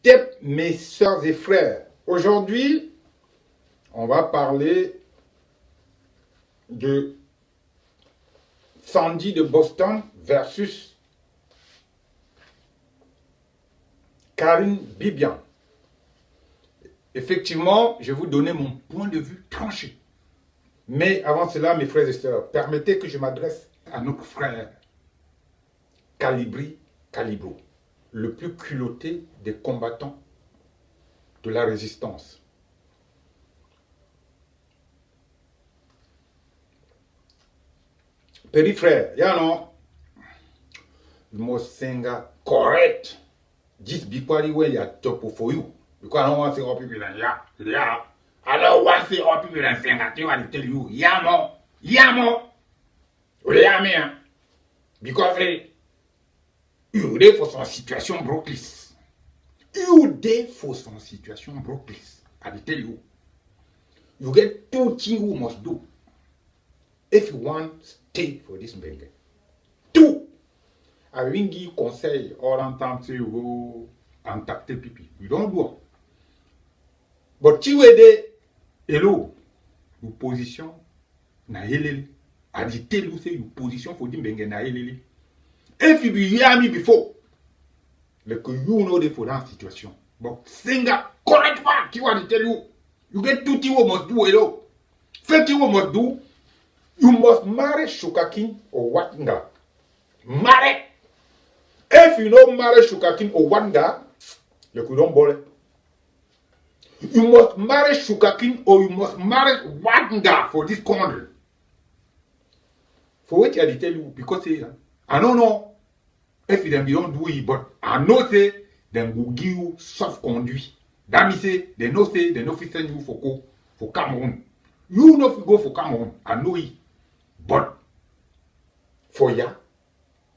Tep, mes soeurs et frères, aujourd'hui, on va parler de Sandy de Boston versus Karine Bibian. Effectivement, je vais vous donner mon point de vue tranché. Mais avant cela, mes frères et sœurs, permettez que je m'adresse à notre frère Calibri Calibro, le plus culotté des combattants de la résistance. Petit frère, you know, you must sing correct. This before you are top for you. Because I don't want to say all people like, yeah. I don't want to say all people like sing that. I want to tell you, yeah, more. Because you there for some situation broklis. You there for some situation broklis. I will tell you. You get two things you must do if you want to stay for this Bengue. Two. I will give you conseil all the time to go and tap pipi. You don't do it. But you were there, hello, your position na helele. I will tell you say your position for this Bengue na helele. If you be hear me before, like you know the for that situation. But singer correct one, you want to tell you. You get two things you must do, hello. First thing you must do, you must marry Shukakin or Watnga. Marry. If you don't marry Shukakin or Watnga, you don't bother. You must marry Shukakin or you must marry Watnga for this country. For what I tell you, because I don't know if them don't do it, but I know say them will give you soft conduit. That means say they know say they know fit send you for Cameroon. You know if you go for Cameroon, I know it. But for ya,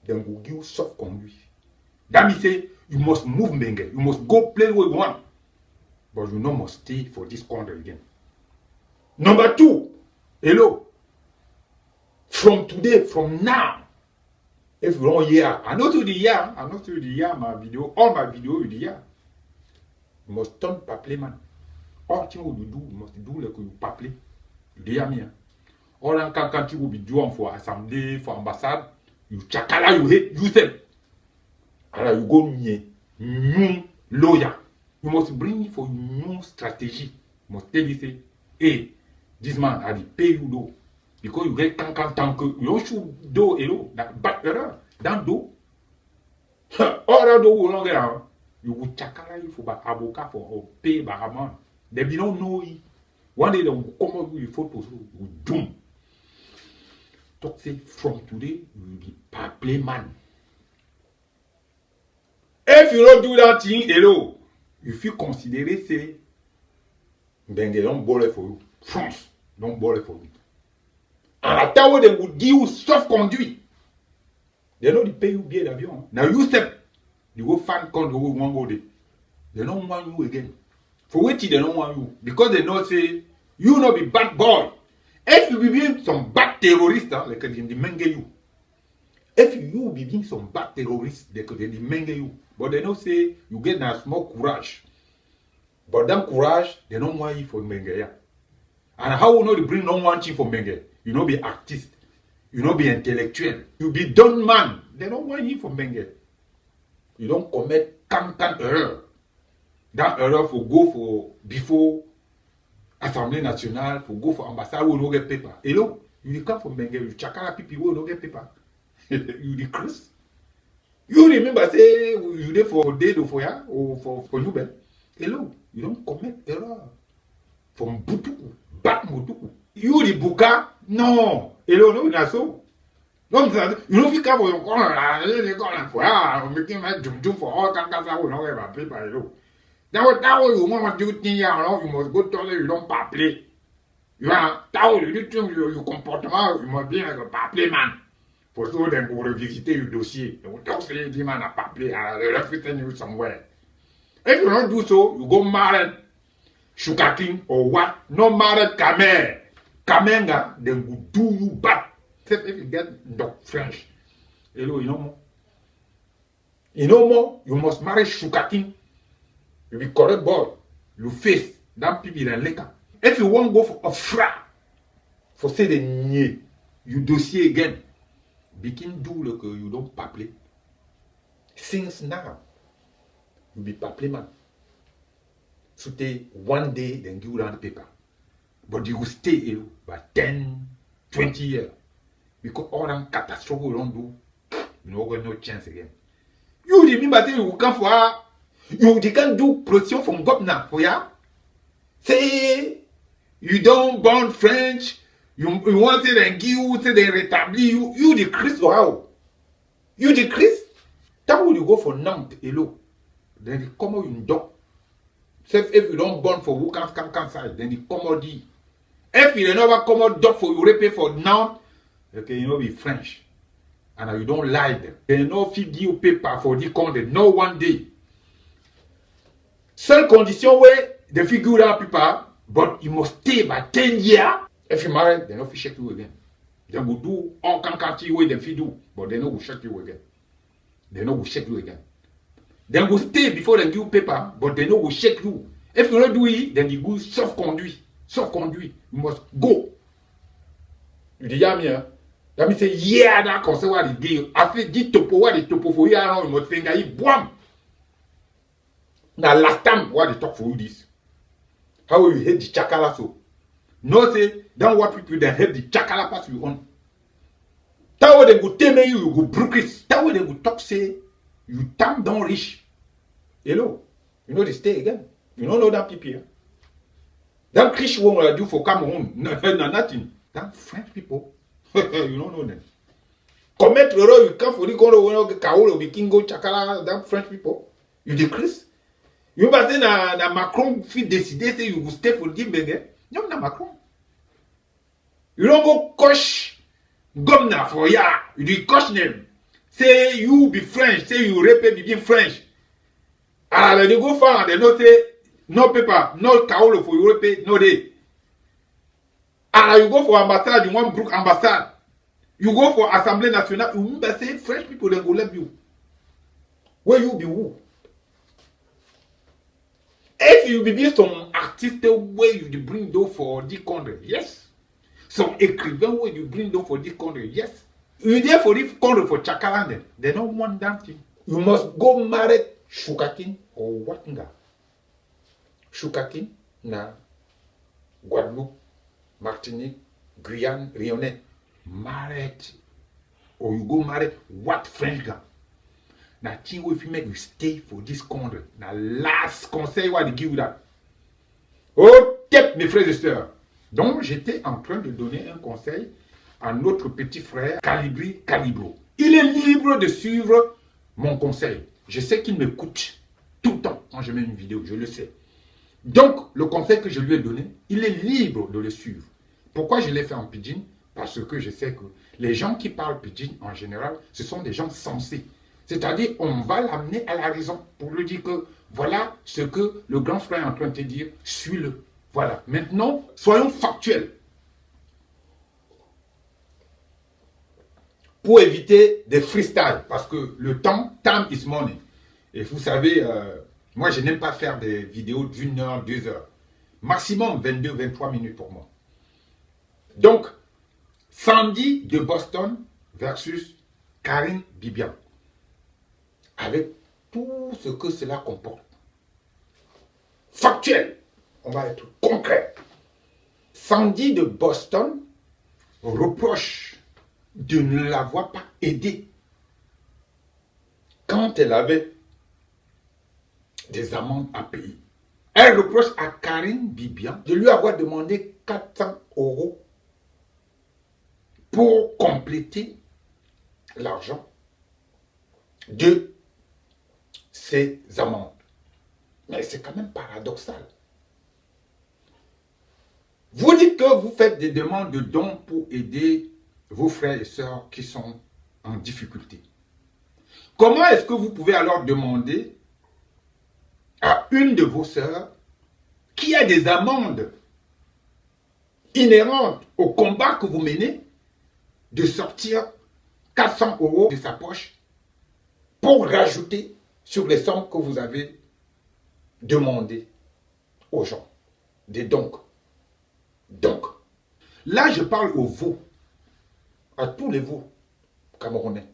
them will give you soft conduit. That means say you must move Menge. You must go play where you want. But you know must stay for this country again. Number two, hello. From today, from now, if you don't hear, I know to the year, my video, all my video you hear. You must turn papier man. All things you do, you must do like you papier. You hear me? All that quand you will be doing for assembly, for ambassade, you chakala, you hate, you say. Alors you go new lawyer. You must bring for new strategy. You must tell you say, hey, this man I will pay you though. Because you get cancan tank, you don't shoot do hello, that bad error, that do. All that do will not get out. You will chakala you for avocat for pay by amount. They be don't know it. One day they will come up with your photos, you doom. Talk say from today you will be papier man. If you don't do that thing, hello, you feel considered say Bengue don't bother for you. France don't bother for you. And at that way they will give you soft conduit. They know they pay you billet d'avion. Now you step, you go find country who won't go there. They don't want you again. For which they don't want you. Because they know say, you not be bad boy. If you be some bad terrorist, like they menge you. If you be some bad terrorist, they menge you. But they know say, you get a small courage. But that courage, they don't want you for menge. And how will not bring no one thing for menge? You know be artist. You know be intellectual. You be done man. They don't want you for menge. You don't commit cancan error. That error for go for before Assemblée nationale, for go for ambassade, we don't get paper. Hello, you come from Bengue, you chakala people, we don't get paper. You the Chris. You remember say you there for day for ya or for you ben. Hello, you don't commit error. From Butuku, back Mutuku. You the Buka? No. Hello, no, that's so. No, you know if you come for your corner, you go for ya, making my jump for all that we don't have a paper, hello. That way you want to do things, you must go to you don't papier. You are that way you do your comportement, you must be like a papier man. For so them will revisit your dossier. They will talk say the man a papier and they will send you somewhere. If you don't do so, you go marry Shukakin or what? No marry Kamer. Kamenga, they will do you bad. Except if you get Doc French. Hello, you know more? You know more? You must marry Shukakin. you be correct boy. You face that people in leka. If you want to go for a fra, for say the nye, you dossier again. Begin do look you don't paple. Since now, you be paple man. So one day then give you down the paper. But you will stay here by 10, 20 years. Because all that catastrophe you don't do, you don't got no chance again. You remember you come for her, you can't do pression from governor for ya. Say you don't born French, you want to then give you say they retabli you the Christ or how? You the Christ? That would you go for Nantes, hello. Then the come out you don't. Say if you don't born for who can side, then the commodity. If you never come out dog for you repay for now, okay, you know be French. And you don't lie them. They no fit give you paper for the content. No one day. Seule condition where they figure out paper, but you must stay by 10 years. If you marry, they no fit check you again. They will do all kind way they fit do, but they no will check you again. They no will check you again. They will stay before they give you paper, but they no will check you. If you don't do it, then you go self-conduit. Self-conduit. You must go. You dis, yeah, me, that means say, yeah, that concert what it give. After dit topo, what the topo for you, you must think, boom. Now, last time, what they talk for you this? How will you hate the chakala so? No, say, don't what people that hate the chakala pass you on. That way they go tell me you go broke it. That way they go talk, say, you damn don't rich. Hello. You know they stay again. You don't know that people here. That rich one will do for Cameroon. No, nothing. That French people. You don't know them. Commit the road, you come for the corner when you Kaolo, the Kingo, Chakala, that French people. You decrease. You must say that Macron fit décider say you will stay for the beggar. No, na Macron. You don't go coach governor for ya. You do coach them. Say you be French. Say you rape begin French. Ah, they go far. They don't say no paper, no Kaolo for you rape, no day. Ah, you go for ambassade, you want Brook ambassade. You go for Assemblée nationale, you remember say French people then go let you. Where you be who? If you be some artist where you bring though for the country, yes. Some écrivain where you bring though for the country, yes. You there for this country for Chakaland, they don't want that thing. You must go marry Sugarcane or Watinga. Sugarcane na Guadeloupe, Martinique, Guyane, Réunion. Married. Or you go marry what French guy. Now, if you make you stay for this country, now last conseil, what they give you that. Ok, mes frères et sœurs. Donc, j'étais en train de donner un conseil à notre petit frère Calibri Calibro. Il est libre de suivre mon conseil. Je sais qu'il m'écoute tout le temps quand je mets une vidéo, je le sais. Donc, le conseil que je lui ai donné, il est libre de le suivre. Pourquoi je l'ai fait en pidgin? Parce que je sais que les gens qui parlent pidgin, en général, ce sont des gens sensés. C'est-à-dire, on va l'amener à la raison pour lui dire que voilà ce que le grand frère est en train de te dire, suis-le. Voilà. Maintenant, soyons factuels. Pour éviter des freestyles, parce que le temps, time is money. Et vous savez, moi, je n'aime pas faire des vidéos d'1 heure, 2 heures. Maximum 22, 23 minutes pour moi. Donc, Sandy de Boston versus Karine Bibian. Avec tout ce que cela comporte. Factuel. On va être concret. Sandy de Boston reproche de ne l'avoir pas aidée quand elle avait des amendes à payer. Elle reproche à Karine Bibian de lui avoir demandé 400 € pour compléter l'argent de ses amendes. Mais c'est quand même paradoxal. Vous dites que vous faites des demandes de dons pour aider vos frères et sœurs qui sont en difficulté. Comment est-ce que vous pouvez alors demander à une de vos sœurs qui a des amendes inhérentes au combat que vous menez de sortir 400 € de sa poche pour rajouter sur les sommes que vous avez demander aux gens des dons. Donc, là, je parle aux veaux, à tous les veaux camerounais.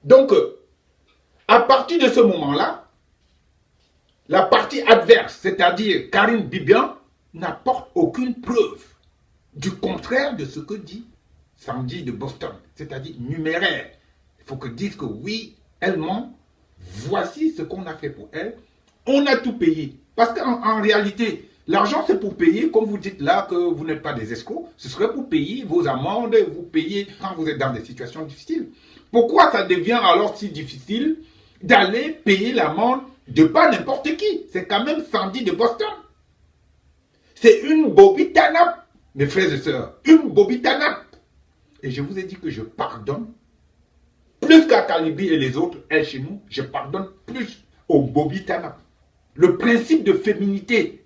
Donc, à partir de ce moment-là, la partie adverse, c'est-à-dire Karine Bibian, n'apporte aucune preuve du contraire de ce que dit Sandy de Boston, c'est-à-dire numéraire. Il faut que disent que oui, elle ment, voici ce qu'on a fait pour elle, on a tout payé. Parce qu'en réalité, l'argent c'est pour payer, comme vous dites là que vous n'êtes pas des escrocs, ce serait pour payer vos amendes, vous payez quand vous êtes dans des situations difficiles. Pourquoi ça devient alors si difficile d'aller payer l'amende de pas n'importe qui? C'est quand même Sandy de Boston. C'est une bobitanap, mes frères et sœurs, une bobitanap. Et je vous ai dit que je pardonne plus qu'à Calibi et les autres, elle chez nous, je pardonne plus aux bobitanap. Le principe de féminité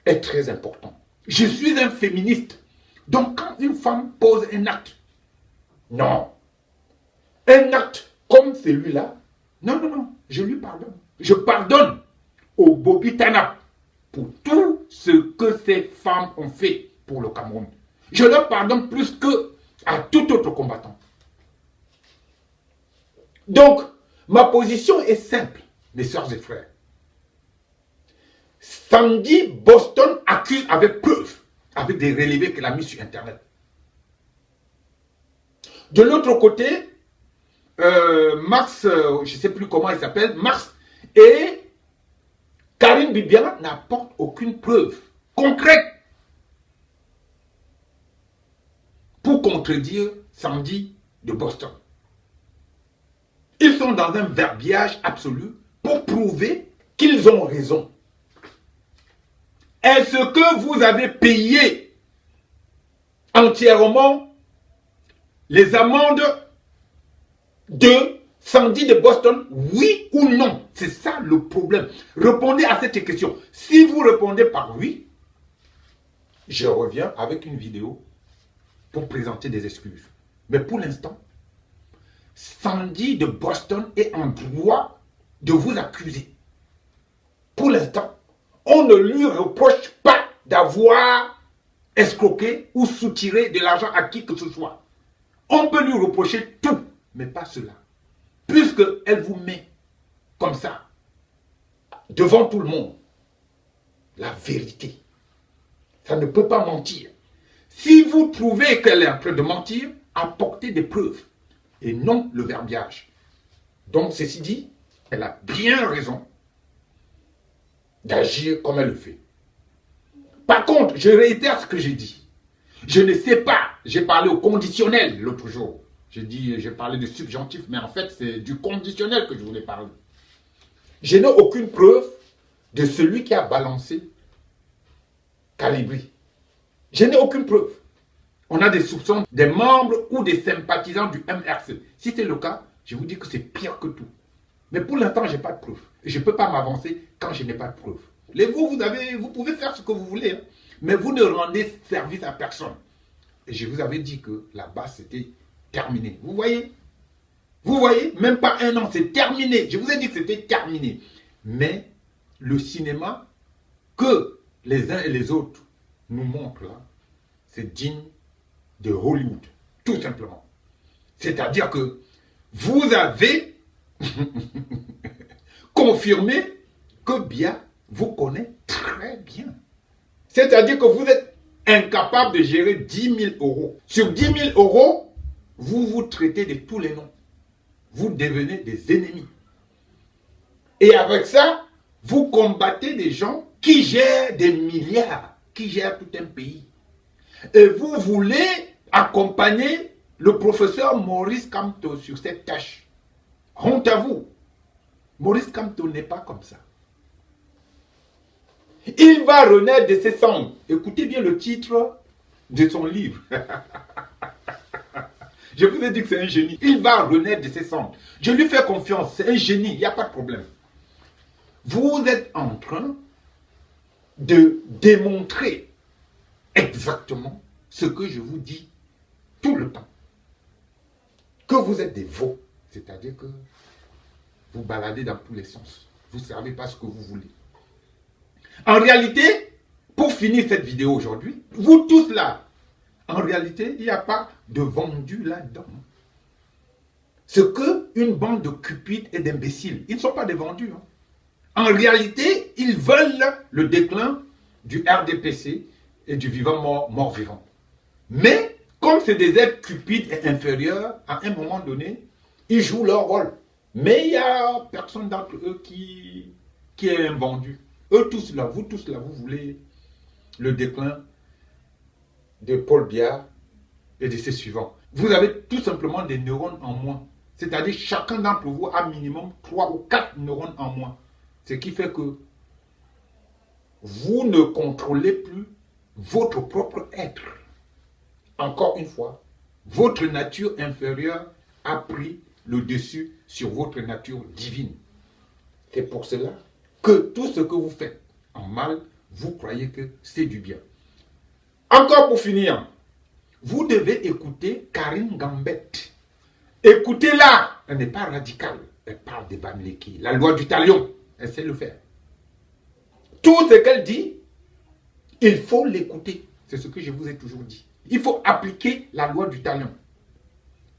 est très important. Je suis un féministe. Donc quand une femme pose un acte, non, un acte comme celui-là, non, non, non, je lui pardonne. Je pardonne aux bobitanap pour tout ce que ces femmes ont fait pour le Cameroun. Je leur pardonne plus que à tout autre combattant. Donc, ma position est simple, mes soeurs et frères. Sandy Boston accuse avec preuve, avec des relevés qu'elle a mis sur Internet. De l'autre côté, Max, je ne sais plus comment il s'appelle, Max et Karine Bibian n'apportent aucune preuve concrète pour contredire Sandy de Boston. Ils sont dans un verbiage absolu pour prouver qu'ils ont raison. Est-ce que vous avez payé entièrement les amendes de Sandy de Boston? Oui ou non? C'est ça le problème. Répondez à cette question. Si vous répondez par oui, je reviens avec une vidéo pour présenter des excuses. Mais pour l'instant, Sandy de Boston est en droit de vous accuser. Pour l'instant, on ne lui reproche pas d'avoir escroqué ou soutiré de l'argent à qui que ce soit. On peut lui reprocher tout, mais pas cela. Puisqu'elle vous met comme ça, devant tout le monde, la vérité. Ça ne peut pas mentir. Si vous trouvez qu'elle est en train de mentir, apportez des preuves et non le verbiage. Donc, ceci dit, elle a bien raison d'agir comme elle le fait. Par contre, je réitère ce que j'ai dit. Je ne sais pas, j'ai parlé au conditionnel l'autre jour. J'ai parlé de subjonctif, mais en fait, c'est du conditionnel que je voulais parler. Je n'ai aucune preuve de celui qui a balancé Calibri. Je n'ai aucune preuve. On a des soupçons des membres ou des sympathisants du MRC. Si c'est le cas, je vous dis que c'est pire que tout. Mais pour l'instant, je n'ai pas de preuve. Et je ne peux pas m'avancer quand je n'ai pas de preuve. Les vous pouvez faire ce que vous voulez, hein, mais vous ne rendez service à personne. Et je vous avais dit que là-bas, c'était terminé. Vous voyez? Vous voyez? Même pas un an, c'est terminé. Je vous ai dit que c'était terminé. Mais le cinéma que les uns et les autres nous montrent là, c'est digne de Hollywood, tout simplement. C'est-à-dire que vous avez confirmé que Bia vous connaît très bien. C'est-à-dire que vous êtes incapable de gérer 10 000 euros. Sur 10 000 euros, vous vous traitez de tous les noms. Vous devenez des ennemis. Et avec ça, vous combattez des gens qui gèrent des milliards, qui gèrent tout un pays. Et vous voulez accompagner le professeur Maurice Kamto sur cette tâche. Honte à vous. Maurice Kamto n'est pas comme ça. Il va renaître de ses cendres. Écoutez bien le titre de son livre. Je vous ai dit que c'est un génie. Il va renaître de ses cendres. Je lui fais confiance. C'est un génie. Il n'y a pas de problème. Vous êtes en train de démontrer exactement ce que je vous dis tout le temps. Que vous êtes des veaux. C'est-à-dire que vous baladez dans tous les sens. vous ne savez pas ce que vous voulez. En réalité, pour finir cette vidéo aujourd'hui, vous tous là, en réalité, il n'y a pas de vendu là-dedans. C'est qu'une bande de cupides et d'imbéciles. Ils ne sont pas des vendus. En réalité, ils veulent le déclin du RDPC et du vivant mort-vivant. Mais, comme c'est des êtres cupides et inférieurs, à un moment donné, ils jouent leur rôle. Mais il n'y a personne d'entre eux qui est un vendu. Eux tous là, vous voulez le déclin de Paul Biya et de ses suivants. Vous avez tout simplement des neurones en moins. C'est-à-dire chacun d'entre vous a minimum 3 ou 4 neurones en moins. Ce qui fait que vous ne contrôlez plus votre propre être. Encore une fois, votre nature inférieure a pris le dessus sur votre nature divine. C'est pour cela que tout ce que vous faites en mal, vous croyez que c'est du bien. Encore pour finir, vous devez écouter Karine Gambette. Écoutez-la, elle n'est pas radicale, elle parle des Bamileke, la loi du talion, elle sait le faire. Tout ce qu'elle dit, il faut l'écouter. C'est ce que je vous ai toujours dit. Il faut appliquer la loi du talion.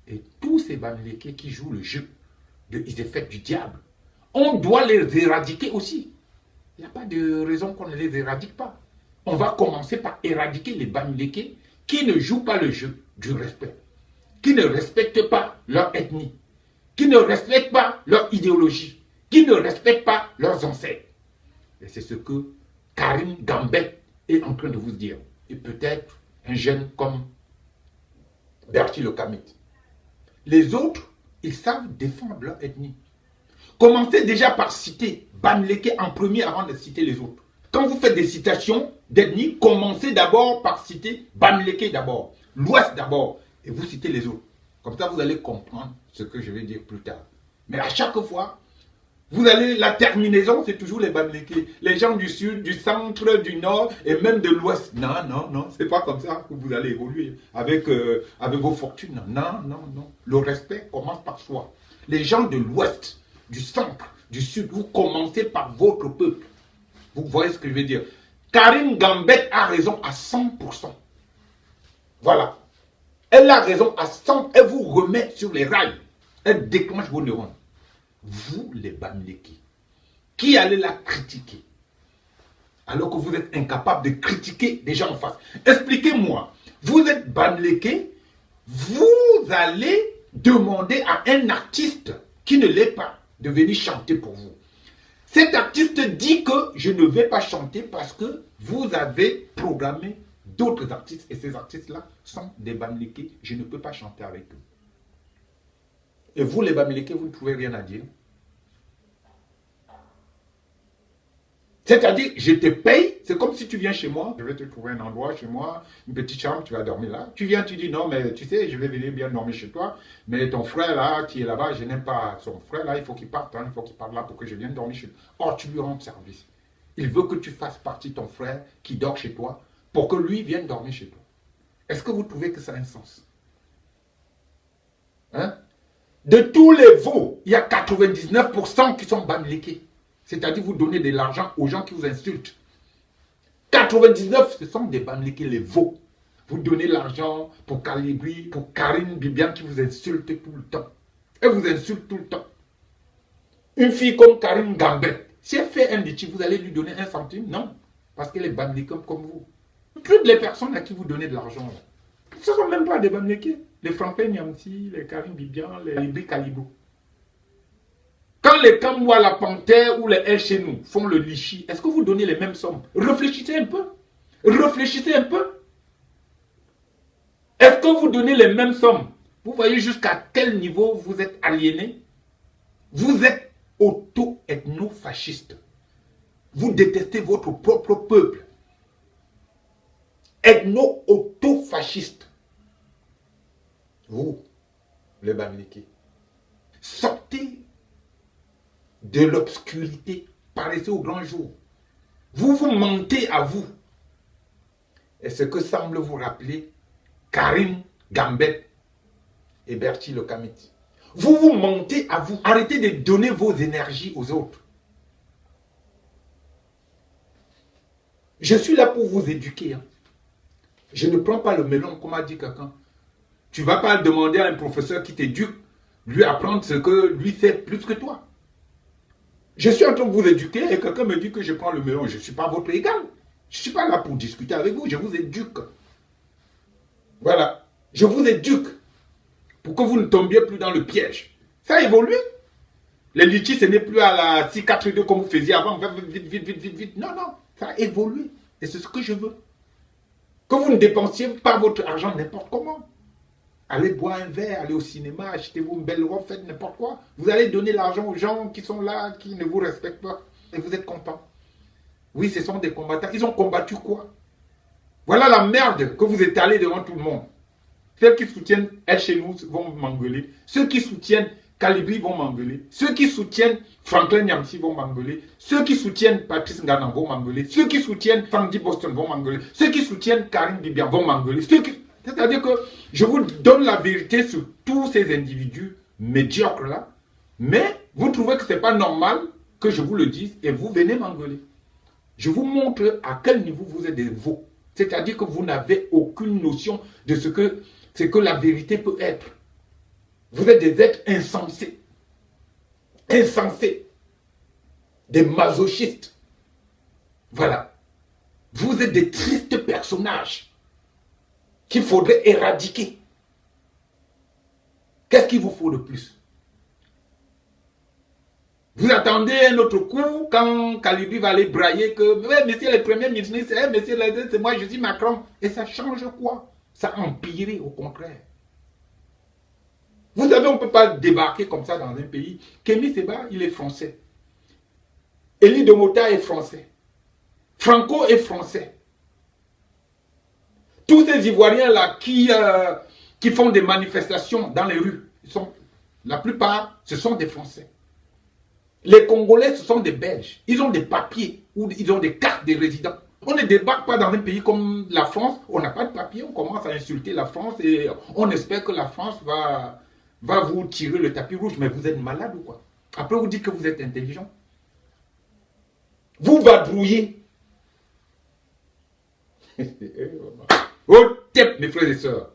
Et tous ces Bamileke qui jouent le jeu de Isefet du diable, on doit les éradiquer aussi. Il n'y a pas de raison qu'on ne les éradique pas. On va commencer par éradiquer les Bamileke qui ne jouent pas le jeu du respect, qui ne respectent pas leur ethnie, qui ne respectent pas leur idéologie, qui ne respectent pas leurs ancêtres. Et c'est ce que Karine Gambette est en train de vous dire. Et peut-être un jeune comme Bertie Le Kamit. Les autres, ils savent défendre leur ethnie. Commencez déjà par citer Bamileke en premier avant de citer les autres. Quand vous faites des citations d'ethnie, commencez d'abord par citer Bamileke d'abord, l'Ouest d'abord, et vous citez les autres. Comme ça, vous allez comprendre ce que je vais dire plus tard. Mais à chaque fois, vous allez, la terminaison, c'est toujours les Bamileke. Les gens du sud, du centre, du nord et même de l'ouest. Non, non, non, c'est pas comme ça que vous allez évoluer avec vos fortunes. Non, non, non. Le respect commence par soi. Les gens de l'ouest, du centre, du sud, vous commencez par votre peuple. Vous voyez ce que je veux dire? Karine Gambette a raison à 100%. Voilà. Elle a raison à 100%. Elle vous remet sur les rails. Elle déclenche vos neurones. Vous, les Bamileke, qui allez la critiquer alors que vous êtes incapable de critiquer des gens en face. Expliquez-moi. Vous êtes Bamileke, vous allez demander à un artiste qui ne l'est pas de venir chanter pour vous. Cet artiste dit que je ne vais pas chanter parce que vous avez programmé d'autres artistes et ces artistes-là sont des Bamileke. Je ne peux pas chanter avec eux. Et vous, les Bamileke, vous ne trouvez rien à dire. C'est-à-dire, je te paye, c'est comme si tu viens chez moi, je vais te trouver un endroit chez moi, une petite chambre, tu vas dormir là. Tu viens, tu dis non, mais tu sais, je vais venir bien dormir chez toi, mais ton frère là, qui est là-bas, je n'aime pas son frère là, il faut qu'il parte, il faut qu'il parte là pour que je vienne dormir chez toi. Or, tu lui rends service. Il veut que tu fasses partie de ton frère qui dort chez toi pour que lui vienne dormir chez toi. Est-ce que vous trouvez que ça a un sens? Hein? De tous les veaux, il y a 99% qui sont Bamileke. C'est-à-dire vous donnez de l'argent aux gens qui vous insultent. 99, ce sont des Bamileke, les veaux. Vous donnez l'argent pour Calibri, pour Karine Bibian qui vous insulte tout le temps. Elle vous insulte tout le temps. Une fille comme Karine Gambette, si elle fait un litchi, vous allez lui donner 1 centime? Non. Parce qu'elle est Bamileke comme vous. Toutes les personnes à qui vous donnez de l'argent, ce ne sont même pas des Bamileke. Les Franklin Nyamsi, les Karine Bibian, les Libri Calibro. Quand les Kamwa, la Panthère ou les El chez nous font le lichi, est-ce que vous donnez les mêmes sommes? Réfléchissez un peu. Réfléchissez un peu. Est-ce que vous donnez les mêmes sommes? Vous voyez jusqu'à quel niveau vous êtes aliéné? Vous êtes auto-ethno-fasciste. Vous détestez votre propre peuple. Ethno-auto-fasciste. Vous, les Bamileke, sortez de l'obscurité, paraissez au grand jour. Vous vous mentez à vous. Et ce que semble vous rappeler Karine Gambette et Bertie Le Kamit. Vous vous mentez à vous. Arrêtez de donner vos énergies aux autres. Je suis là pour vous éduquer. Hein. Je ne prends pas le melon, comme a dit quelqu'un. Tu ne vas pas demander à un professeur qui t'éduque, lui apprendre ce que lui sait plus que toi. Je suis en train de vous éduquer et quelqu'un me dit que je prends le melon. Je ne suis pas votre égal. Je ne suis pas là pour discuter avec vous, je vous éduque. Voilà. Je vous éduque pour que vous ne tombiez plus dans le piège. Ça a évolué. Les litiges, ce n'est plus à la 6-4-2 comme vous faisiez avant. Vite. Non, non. Ça a évolué. Et c'est ce que je veux. Que vous ne dépensiez pas votre argent n'importe comment. Allez boire un verre, allez au cinéma, achetez-vous une belle robe, faites n'importe quoi. Vous allez donner l'argent aux gens qui sont là, qui ne vous respectent pas. Et vous êtes content. Oui, ce sont des combattants. Ils ont combattu quoi? Voilà la merde que vous étalez devant tout le monde. Ceux qui soutiennent El Chenou vont m'engueuler. Ceux qui soutiennent Calibri vont m'engueuler. Ceux qui soutiennent Franklin Nyamsi vont m'engueuler. Ceux qui soutiennent Patrice Ngana vont m'engueuler. Ceux qui soutiennent Fandy Boston vont m'engueuler. Ceux qui soutiennent Karim Bibian vont m'engueuler. C'est-à-dire que je vous donne la vérité sur tous ces individus médiocres-là. Mais vous trouvez que ce n'est pas normal que je vous le dise et vous venez m'engueuler. Je vous montre à quel niveau vous êtes des veaux. C'est-à-dire que vous n'avez aucune notion de ce que la vérité peut être. Vous êtes des êtres insensés. Insensés. Des masochistes. Voilà. Vous êtes des tristes personnages qu'il faudrait éradiquer. Qu'est-ce qu'il vous faut de plus? Vous attendez un autre coup quand Calibri va aller brailler que monsieur le premier ministre, monsieur c'est moi, je suis Macron. Et ça change quoi? Ça empire au contraire. Vous savez, on ne peut pas débarquer comme ça dans un pays. Kémy Séba, il est français. Elie Domota est français. Franco est français. Tous ces Ivoiriens-là qui font des manifestations dans les rues, la plupart, ce sont des Français. Les Congolais, ce sont des Belges. Ils ont des papiers ou ils ont des cartes de résidents. On ne débarque pas dans un pays comme la France. On n'a pas de papier. On commence à insulter la France et on espère que la France va vous tirer le tapis rouge. Mais vous êtes malade ou quoi? Après, vous dites que vous êtes intelligent. Vous vadrouillez. Au tep, mes frères et sœurs.